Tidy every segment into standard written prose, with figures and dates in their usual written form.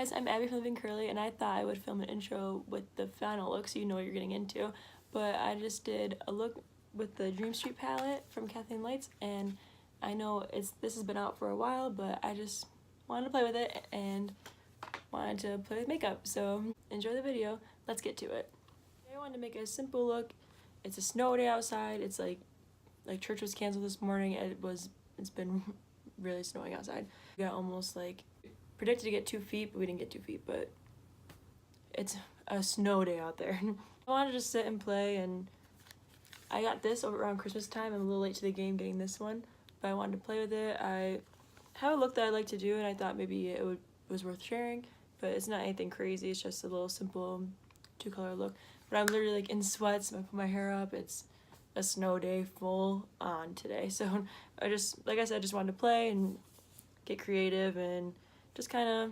guys, I'm Abby from Living Curly, and I thought I would film an intro with the final look so you know what you're getting into, but I just did a look with the Dreamstreet palette from Kathleenlights, and I know this has been out for a while, but I just wanted to play with it and wanted to play with makeup, so enjoy the video. Let's get to it. I wanted to make a simple look. It's a snow day outside. It's like church was canceled this morning. It's been really snowing outside. We got almost like predicted to get 2 feet, but we didn't get 2 feet, but it's a snow day out there. I wanted to just sit and play, and I got this over around Christmas time. I'm a little late to the game getting this one, but I wanted to play with it. I have a look that I like to do, and I thought maybe it was worth sharing, but it's not anything crazy. It's just a little simple 2-color look. But I'm literally like in sweats. I put my hair up. It's a snow day full on today, so I just, like I said, just wanted to play and get creative and just kind of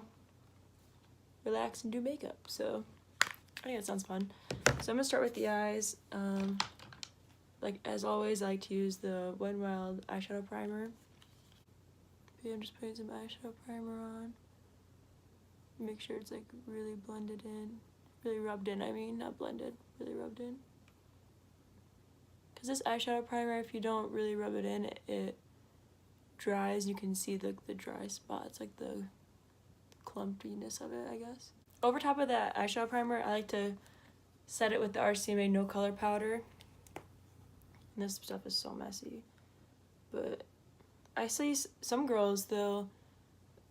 relax and do makeup. So I think that sounds fun. So I'm gonna start with the eyes. Like as always, I like to use the Wet n Wild eyeshadow primer. I'm just putting some eyeshadow primer on. Make sure it's like really blended in, really rubbed in. I mean, not blended, really rubbed in. Because this eyeshadow primer, if you don't really rub it in, it dries. You can see the dry spots, like the clumpiness of it, I guess. Over top of that eyeshadow primer, I like to set it with the RCMA No Color Powder. And this stuff is so messy. But I see some girls, they'll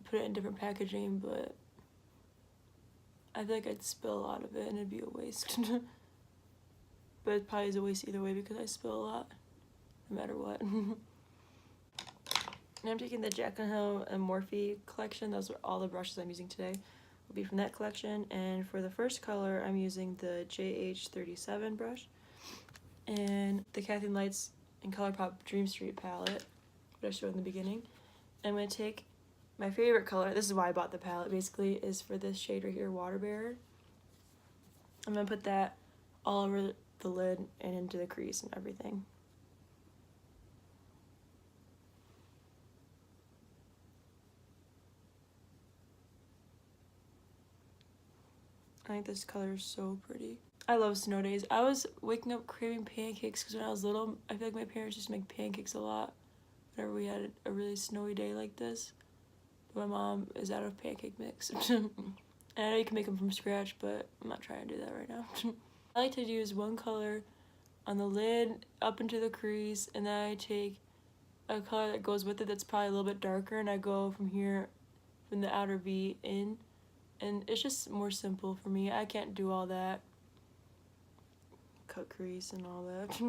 put it in different packaging, but I feel like I'd spill a lot of it and it'd be a waste. But it probably is a waste either way because I spill a lot, no matter what. And I'm taking the Jack & Hill and Morphe collection. Those are all the brushes I'm using today. Will be from that collection. And for the first color, I'm using the JH37 brush and the Kathleenlights and Colourpop Dreamstreet palette that I showed in the beginning. I'm going to take my favorite color. This is why I bought the palette, basically, is for this shade right here, Water Bearer. I'm going to put that all over the lid and into the crease and everything. I think this color is so pretty. I love snow days. I was waking up craving pancakes because when I was little, I feel like my parents used to make pancakes a lot whenever we had a really snowy day like this. But my mom is out of pancake mix. And I know you can make them from scratch, but I'm not trying to do that right now. I like to use one color on the lid up into the crease, and then I take a color that goes with it that's probably a little bit darker, and I go from here, from the outer V in. And it's just more simple for me. I can't do all that. Cut crease and all that.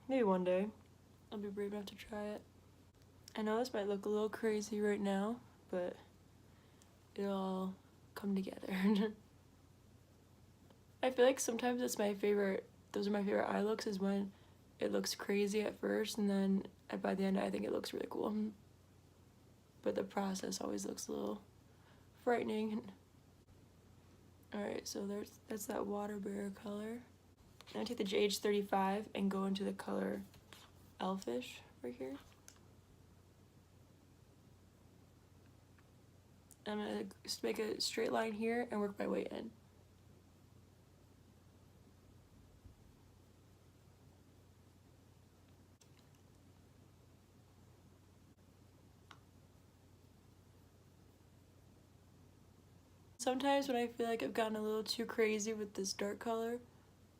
Maybe one day I'll be brave enough to try it. I know this might look a little crazy right now, but it'll all come together. I feel like sometimes those are my favorite eye looks, is when it looks crazy at first and then by the end I think it looks really cool. But the process always looks a little frightening. Alright, so that's that Water Bearer color. I'm going to take the JH35 and go into the color Elfish right here. I'm going to just make a straight line here and work my way in. Sometimes when I feel like I've gotten a little too crazy with this dark color,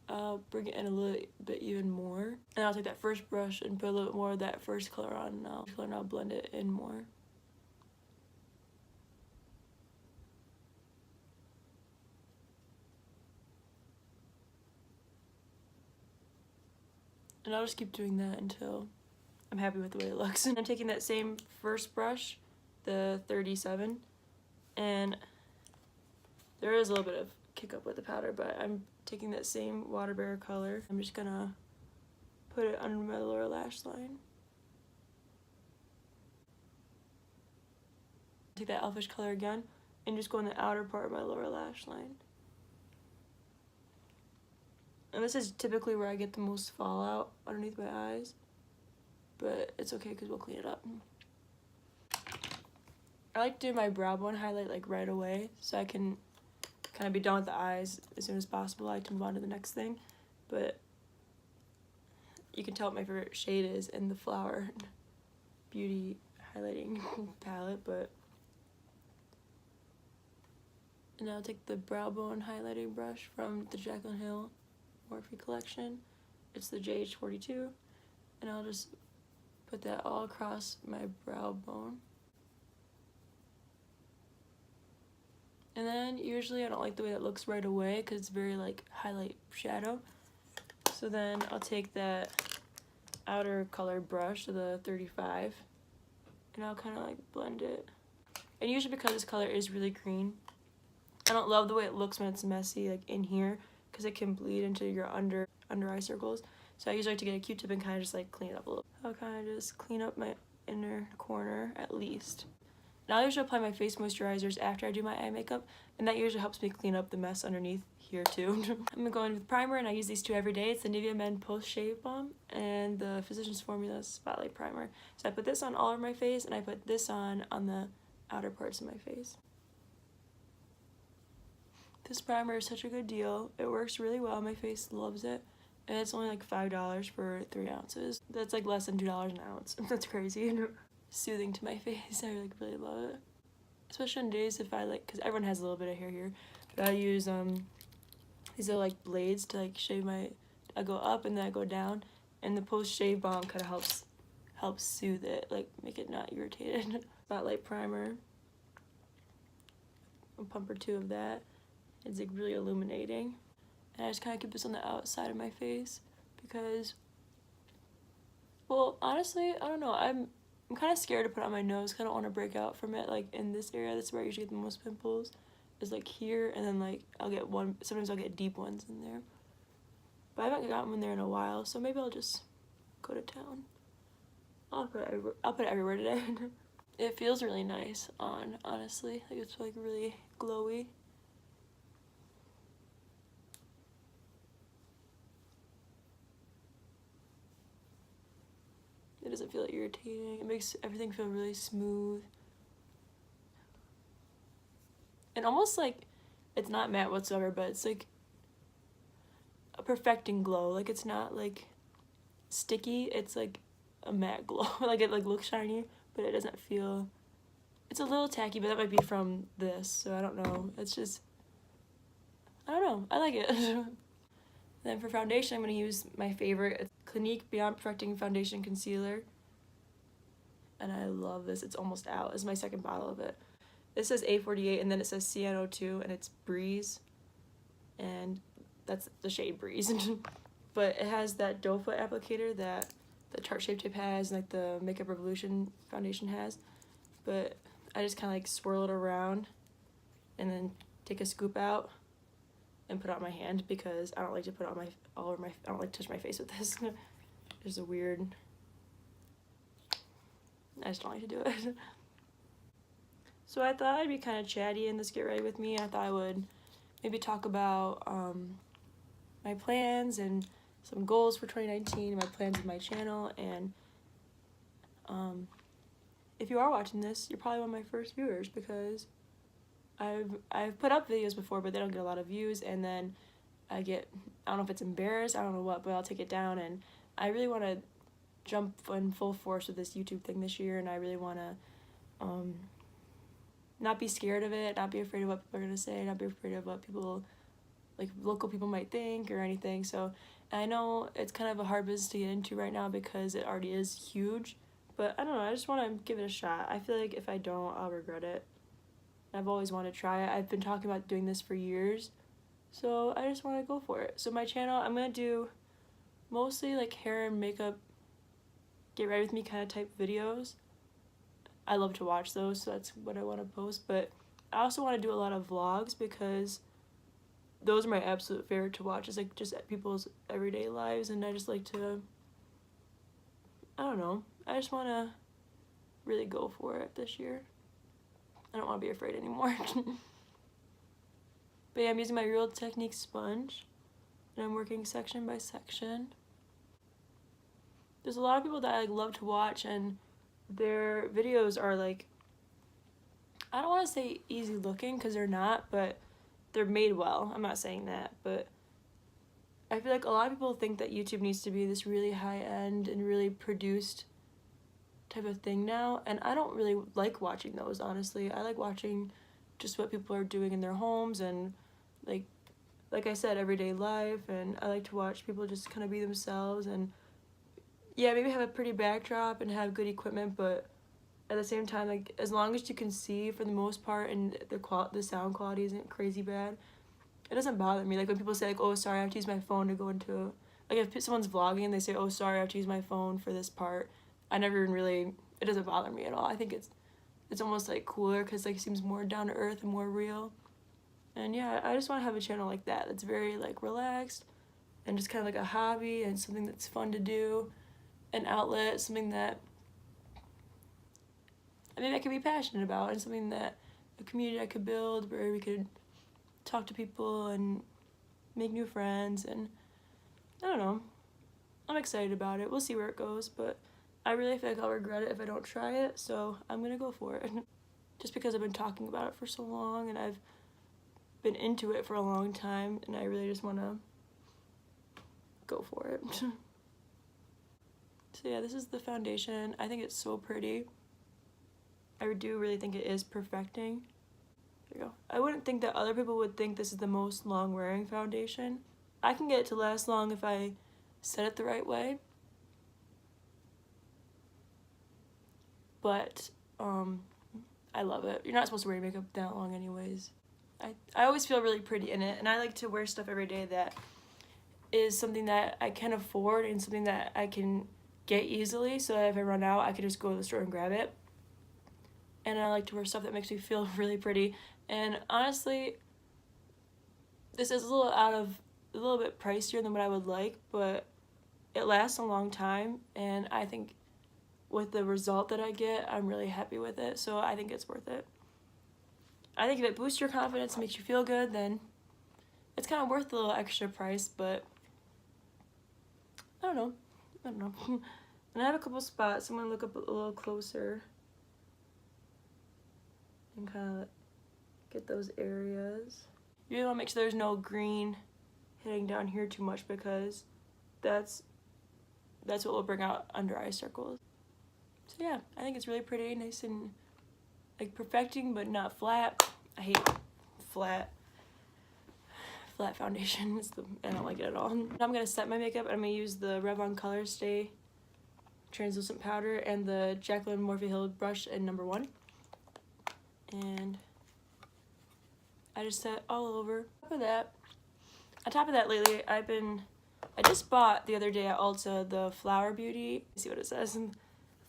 I'll bring it in a little bit even more. And I'll take that first brush and put a little bit more of that first color on, and I'll blend it in more. And I'll just keep doing that until I'm happy with the way it looks. And I'm taking that same first brush, the 37, and there is a little bit of kick up with the powder, but I'm taking that same Water Bearer color. I'm just gonna put it under my lower lash line. Take that Elfish color again and just go in the outer part of my lower lash line. And this is typically where I get the most fallout underneath my eyes, but it's okay because we'll clean it up. I like to do my brow bone highlight like right away so I can kind of be done with the eyes as soon as possible. I can move on to the next thing, but you can tell what my favorite shade is in the Flower Beauty highlighting palette. But and I'll take the brow bone highlighting brush from the Jaclyn Hill Morphe collection. It's the JH42, and I'll just put that all across my brow bone. And then usually I don't like the way that looks right away because it's very like highlight shadow. So then I'll take that outer color brush, the 35, and I'll kind of like blend it. And usually because this color is really green, I don't love the way it looks when it's messy like in here because it can bleed into your under eye circles. So I usually like to get a Q-tip and kind of just like clean it up a little. I'll kind of just clean up my inner corner at least. Now I usually apply my face moisturizers after I do my eye makeup, and that usually helps me clean up the mess underneath here too. I'm gonna go in with primer, and I use these two every day. It's the Nivea Men Post Shave Balm and the Physicians Formula Spotlight Primer. So I put this on all over my face, and I put this on the outer parts of my face. This primer is such a good deal. It works really well. My face loves it. And it's only like $5 for 3 ounces. That's like less than $2 an ounce. That's crazy. Soothing to my face. I like really love it. Especially on days if I like, because everyone has a little bit of hair here. But I use these are like blades to like shave my, I go up and then I go down. And the post shave balm kind of helps soothe it, like make it not irritated. Spotlight primer. A pump or two of that. It's like really illuminating. And I just kind of keep this on the outside of my face because, well, honestly, I don't know. I'm kind of scared to put it on my nose because I don't want to break out from it. Like in this area, that's where I usually get the most pimples. Is like here, and then like I'll get one. Sometimes I'll get deep ones in there. But I haven't gotten one there in a while, so maybe I'll just go to town. I'll put it everywhere today. It feels really nice on, honestly. Like it's like really glowy. It doesn't feel irritating. It makes everything feel really smooth. And almost like, it's not matte whatsoever, but it's like a perfecting glow. Like it's not like sticky, it's like a matte glow. Like it like looks shiny, but it doesn't feel, it's a little tacky, but that might be from this, so I don't know. It's just, I don't know, I like it. Then for foundation, I'm going to use my favorite. It's Clinique Beyond Perfecting Foundation Concealer. And I love this. It's almost out. This is my second bottle of it. This says A48 and then it says CN02 and it's Breeze. And that's the shade Breeze. But it has that doe foot applicator that the Tarte Shape Tape has and like the Makeup Revolution foundation has. But I just kind of like swirl it around and then take a scoop out and put it on my hand because I don't like to put it on I don't like to touch my face with this. There's a weird, I just don't like to do it. So I thought I'd be kind of chatty in this Get Ready With Me. I thought I would maybe talk about my plans and some goals for 2019, my plans with my channel, and if you are watching this, you're probably one of my first viewers because I've put up videos before, but they don't get a lot of views, and then I don't know if it's embarrassed, I don't know what, but I'll take it down, and I really want to jump in full force with this YouTube thing this year, and I really want to not be scared of it, not be afraid of what people are going to say, not be afraid of what people, like local people might think or anything. So I know it's kind of a hard business to get into right now because it already is huge, but I don't know, I just want to give it a shot. I feel like if I don't, I'll regret it. I've always wanted to try it. I've been talking about doing this for years, so I just want to go for it. So my channel, I'm going to do mostly like hair and makeup, Get Ready With Me kind of type videos. I love to watch those, so that's what I want to post, but I also want to do a lot of vlogs because those are my absolute favorite to watch. It's like just people's everyday lives, and I just like to, I don't know, I just want to really go for it this year. I don't want to be afraid anymore. But yeah, I'm using my Real Technique sponge, and I'm working section by section. There's a lot of people that I love to watch, and their videos are like I don't want to say easy looking because they're not, but they're made well. I'm not saying that, but I feel like a lot of people think that YouTube needs to be this really high-end and really produced type of thing now, and I don't really like watching those, honestly. I like watching just what people are doing in their homes and like I said, everyday life, and I like to watch people just kind of be themselves and yeah, maybe have a pretty backdrop and have good equipment, but at the same time, like, as long as you can see for the most part and the sound quality isn't crazy bad, it doesn't bother me. Like when people say like, oh sorry, I have to use my phone to go into, like if someone's vlogging and they say, oh sorry, I have to use my phone for this part, I never even really, it doesn't bother me at all. I think it's almost like cooler because like it seems more down to earth and more real. And yeah, I just want to have a channel like that that's very like relaxed and just kind of like a hobby and something that's fun to do, an outlet, something that I could be passionate about, and something that a community I could build where we could talk to people and make new friends. And I don't know, I'm excited about it. We'll see where it goes, but I really feel like I'll regret it if I don't try it, so I'm gonna go for it. Just because I've been talking about it for so long and I've been into it for a long time, and I really just want to go for it. So yeah, this is the foundation. I think it's so pretty. I do really think it is perfecting. There you go. I wouldn't think that other people would think this is the most long wearing foundation. I can get it to last long if I set it the right way. But I love it. You're not supposed to wear your makeup that long anyways. I always feel really pretty in it, and I like to wear stuff every day that is something that I can afford and something that I can get easily, so that if I run out I can just go to the store and grab it. And I like to wear stuff that makes me feel really pretty. And honestly, this is a little bit pricier than what I would like, but it lasts a long time, and I think with the result that I get, I'm really happy with it, so I think it's worth it. I think if it boosts your confidence and makes you feel good, then it's kind of worth the little extra price, but I don't know. And I have a couple spots. I'm going to look up a little closer and kind of get those areas. You really want to make sure there's no green hitting down here too much, because that's what will bring out under eye circles. So yeah, I think it's really pretty, nice and like perfecting but not flat. I hate flat foundation. I don't like it at all. I'm gonna set my makeup. I'm gonna use the Revlon Colorstay translucent powder and the Jaclyn Morphe Hill brush in number 1. And I just set all over. On top of that lately, I just bought the other day at Ulta the Flower Beauty. See what it says.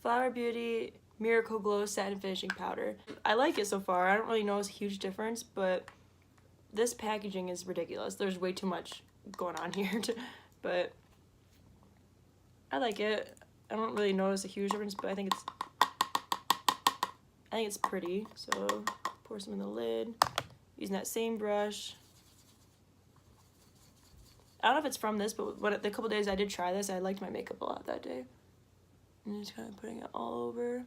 Flower Beauty Miracle Glow Satin Finishing Powder. I like it so far. I don't really notice a huge difference, but this packaging is ridiculous. There's way too much going on here, but I like it. I don't really notice a huge difference, but I think it's pretty. So pour some in the lid, using that same brush. I don't know if it's from this, but the couple days I did try this, I liked my makeup a lot that day. And just kind of putting it all over.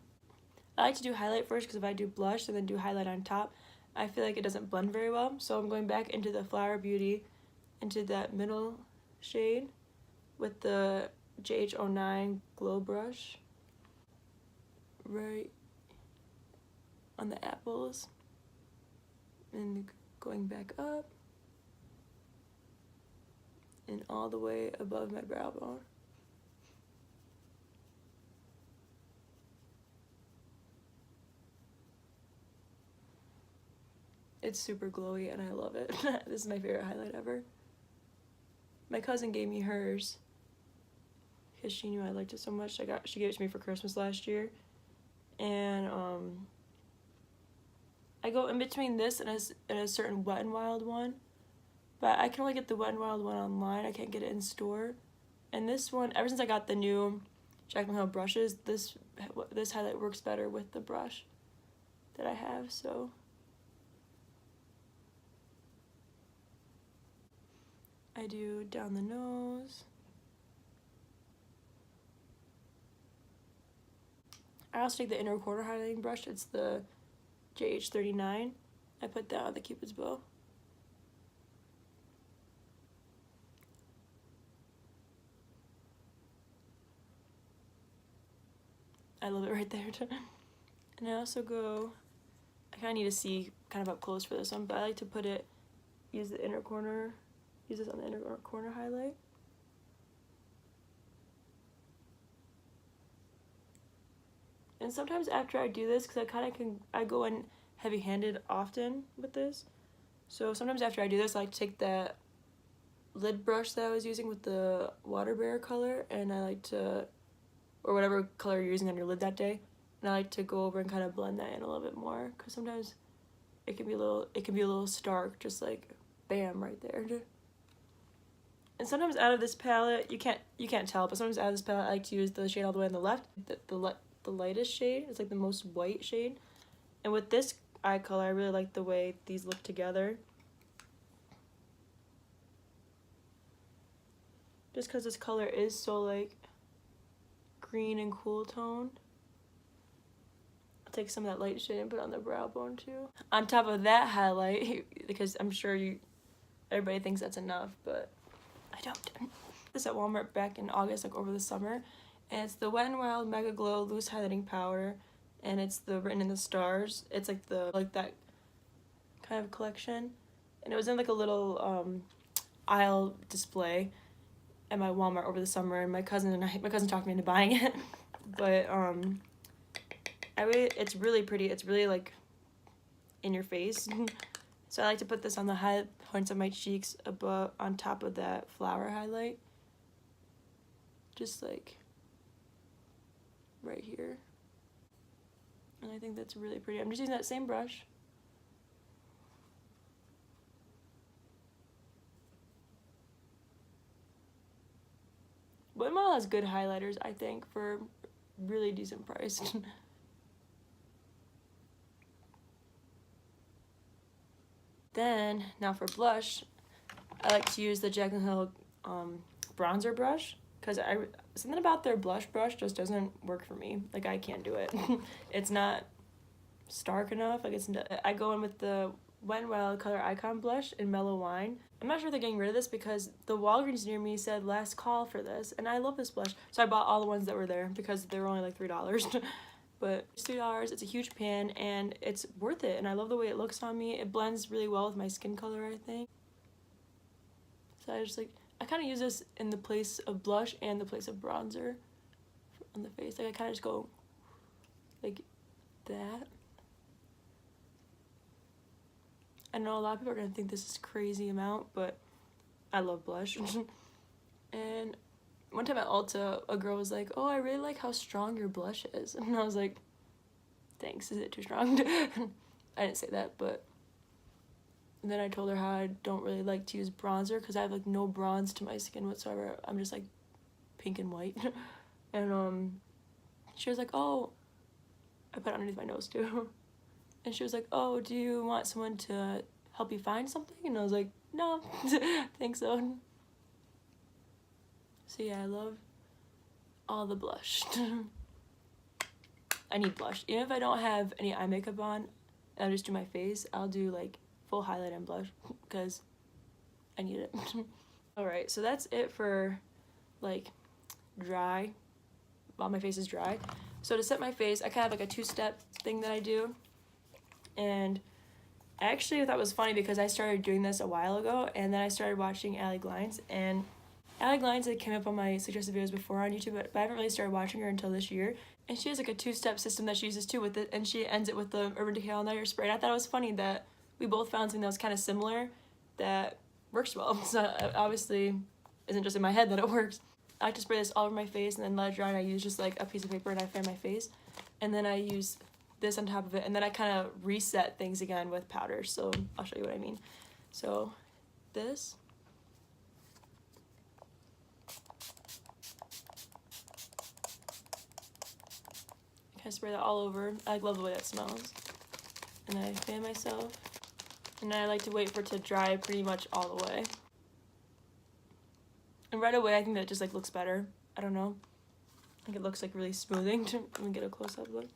I like to do highlight first, because if I do blush and then do highlight on top, I feel like it doesn't blend very well. So I'm going back into the Flower Beauty, into that middle shade with the JH09 Glow Brush right on the apples, and going back up and all the way above my brow bone. It's super glowy and I love it. This is my favorite highlight ever. My cousin gave me hers because she knew I liked it so much. She gave it to me for Christmas last year. And I go in between this and a certain Wet n Wild one. But I can only get the Wet n Wild one online. I can't get it in store. And this one, ever since I got the new Jaclyn Hill brushes, this highlight works better with the brush that I have, so. I do down the nose. I also take the inner corner highlighting brush. It's the JH39. I put that on the Cupid's bow. I love it right there. And I also go, I kind of need to see kind of up close for this one, but I like to put it, use the inner corner, use this on the inner corner highlight. And sometimes after I do this, because I go in heavy-handed often with this, so sometimes after I do this, I like to take that lid brush that I was using with the Water Bear color, and I like to, or whatever color you're using on your lid that day, and I like to go over and kind of blend that in a little bit more, because sometimes it can be a little stark, just like bam right there. And sometimes out of this palette, you can't tell, but sometimes out of this palette I like to use the shade all the way on the left, the lightest shade. It's like the most white shade. And with this eye color, I really like the way these look together. Just because this color is so like green and cool toned. I'll take some of that light shade and put it on the brow bone too. On top of that highlight, because I'm sure everybody thinks that's enough, but I don't. This at Walmart back in August, like over the summer. And it's the Wet n Wild Mega Glow Loose Highlighting Powder, and it's the Written in the Stars. It's like that kind of collection, and it was in like a little aisle display at my Walmart over the summer. And my cousin talked me into buying it, but it's really pretty. It's really like in your face. So I like to put this on the high points of my cheeks, above, on top of that flower highlight, just like right here. And I think that's really pretty. I'm just using that same brush. Wet n Wild has good highlighters, I think, for really decent price. Then, now for blush, I like to use the Jaclyn Hill bronzer brush, because something about their blush brush just doesn't work for me. Like, I can't do it. It's not stark enough. Like, I go in with the Wet n Wild Color Icon blush in Mellow Wine. I'm not sure they're getting rid of this because the Walgreens near me said last call for this, and I love this blush. So I bought all the ones that were there because they were only like $3. But it's $3, it's a huge pan, and it's worth it, and I love the way it looks on me. It blends really well with my skin color, I think. So I kind of use this in the place of blush and the place of bronzer on the face. Like, I kind of just go like that. I know a lot of people are going to think this is a crazy amount, but I love blush. And one time at Ulta, a girl was like, oh, I really like how strong your blush is. And I was like, thanks, is it too strong? I didn't say that, but and then I told her how I don't really like to use bronzer because I have like no bronze to my skin whatsoever. I'm just like pink and white. And she was like, oh, I put it underneath my nose too. And she was like, oh, do you want someone to help you find something? And I was like, no, I think so. So yeah, I love all the blush. I need blush. Even if I don't have any eye makeup on, and I just do my face, I'll do like full highlight and blush because I need it. Alright, so that's it for like dry, while my face is dry. So to set my face, I kind of have like a two-step thing that I do. And I actually thought it was funny because I started doing this a while ago, and then I started watching Allnighter, and Allnighter came up on my suggested videos before on YouTube, but I haven't really started watching her until this year. And she has like a two-step system that she uses too with it, and she ends it with the Urban Decay Allnighter spray. And I thought it was funny that we both found something that was kind of similar that works well. So it obviously isn't just in my head that it works. I like to spray this all over my face and then let it dry, and I use just like a piece of paper and I fan my face. And then I use this on top of it, and then I kind of reset things again with powder. So I'll show you what I mean. So this. I spray that all over. I love the way that smells. And I fan myself. And then I like to wait for it to dry pretty much all the way. And right away, I think that just like looks better. I don't know. I think it looks like really smoothing. Let me get a close-up look.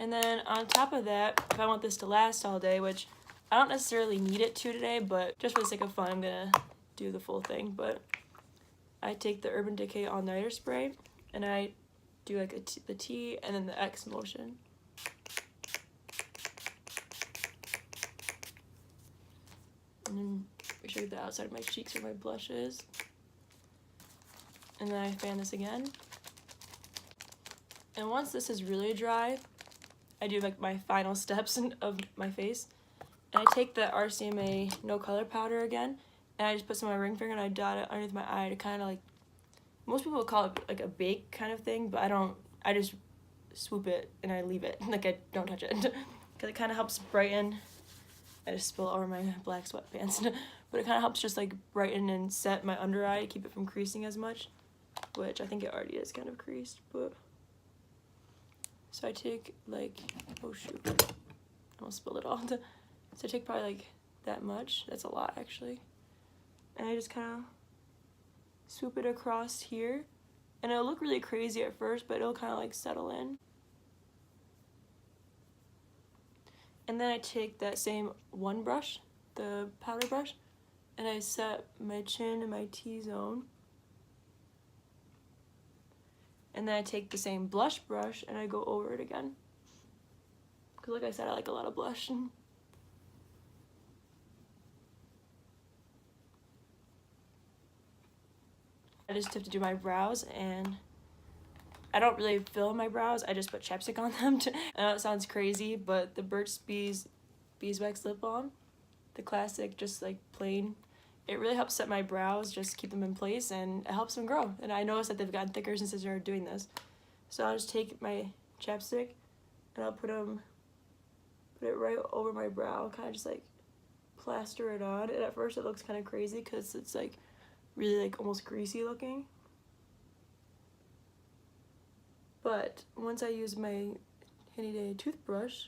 And then on top of that, if I want this to last all day, which I don't necessarily need it to today, but just for the sake of fun, I'm gonna do the full thing. But I take the Urban Decay Allnighter spray, and I do like the T and then the X motion. And then make sure the outside of my cheeks where my blush is. And then I fan this again. And once this is really dry, I do like my final steps of my face. And I take the RCMA No Color Powder again, and I just put some on my ring finger and I dot it underneath my eye to kind of like, most people would call it like a bake kind of thing, but I don't, I just swoop it and I leave it, like I don't touch it. Because it kind of helps brighten, I just spill over my black sweatpants, but it kind of helps just like brighten and set my under eye, keep it from creasing as much, which I think it already is kind of creased, but. So I take like, oh shoot, I almost spilled it all. So I take probably like that much, that's a lot actually. And I just kind of swoop it across here. And it'll look really crazy at first, but it'll kind of like settle in. And then I take that same one brush, the powder brush, and I set my chin and my T-zone. And then I take the same blush brush and I go over it again. Because like I said, I like a lot of blush. I just have to do my brows, and I don't really fill my brows, I just put chapstick on them. I know it sounds crazy, but the Burt's Beeswax Lip Balm, the classic, just like plain, it really helps set my brows, just keep them in place, and it helps them grow. And I noticed that they've gotten thicker since I started doing this. So I'll just take my chapstick and I'll put it right over my brow, kind of just like plaster it on. And at first it looks kind of crazy because it's like really like almost greasy looking. But once I use my Henny Day toothbrush,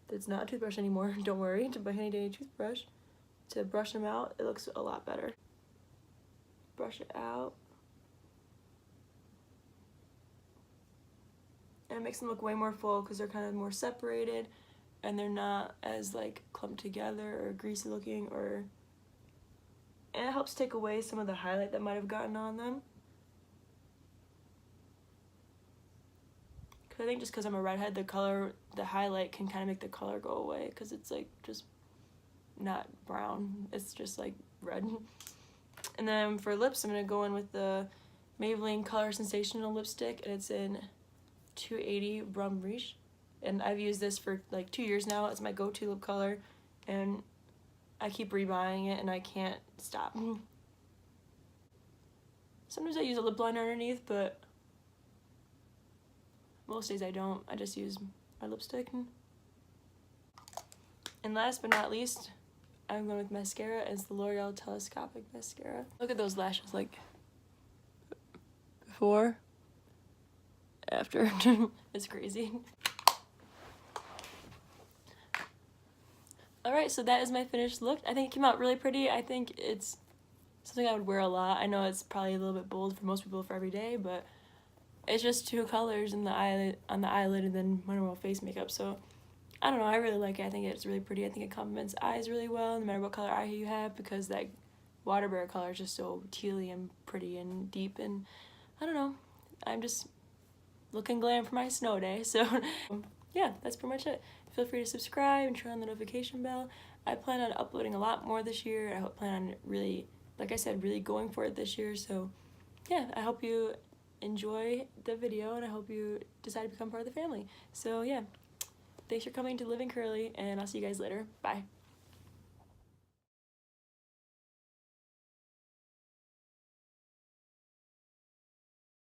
that's not a toothbrush anymore, don't worry, my Henny Day toothbrush, to brush them out, it looks a lot better. Brush it out. And it makes them look way more full because they're kind of more separated and they're not as like clumped together or greasy looking, or, and it helps take away some of the highlight that might have gotten on them. Cause I think just because I'm a redhead, the highlight can kind of make the color go away because it's like just not brown, it's just like red. And then for lips, I'm gonna go in with the Maybelline Color Sensational lipstick, and it's in 280 Brum Riche, and I've used this for like 2 years now. It's my go-to lip color, and I keep rebuying it and I can't stop. Sometimes I use a lip liner underneath, but most days I don't. I just use my lipstick. And last but not least, I'm going with mascara. It's the L'Oreal Telescopic mascara. Look at those lashes, like before, after. It's crazy. Alright, so that is my finished look. I think it came out really pretty. I think it's something I would wear a lot. I know it's probably a little bit bold for most people for every day, but it's just 2 colors in the eyelid, on the eyelid, and then my normal face makeup. So I don't know, I really like it. I think it's really pretty. I think it complements eyes really well, no matter what color eye you have, because that water bear color is just so tealy and pretty and deep, and I don't know, I'm just looking glam for my snow day. So yeah, that's pretty much it. Feel free to subscribe and turn on the notification bell. I plan on uploading a lot more this year. I plan on really, like I said, really going for it this year. So yeah, I hope you enjoy the video, and I hope you decide to become part of the family. So yeah, thanks for coming to Living Curly, and I'll see you guys later. Bye.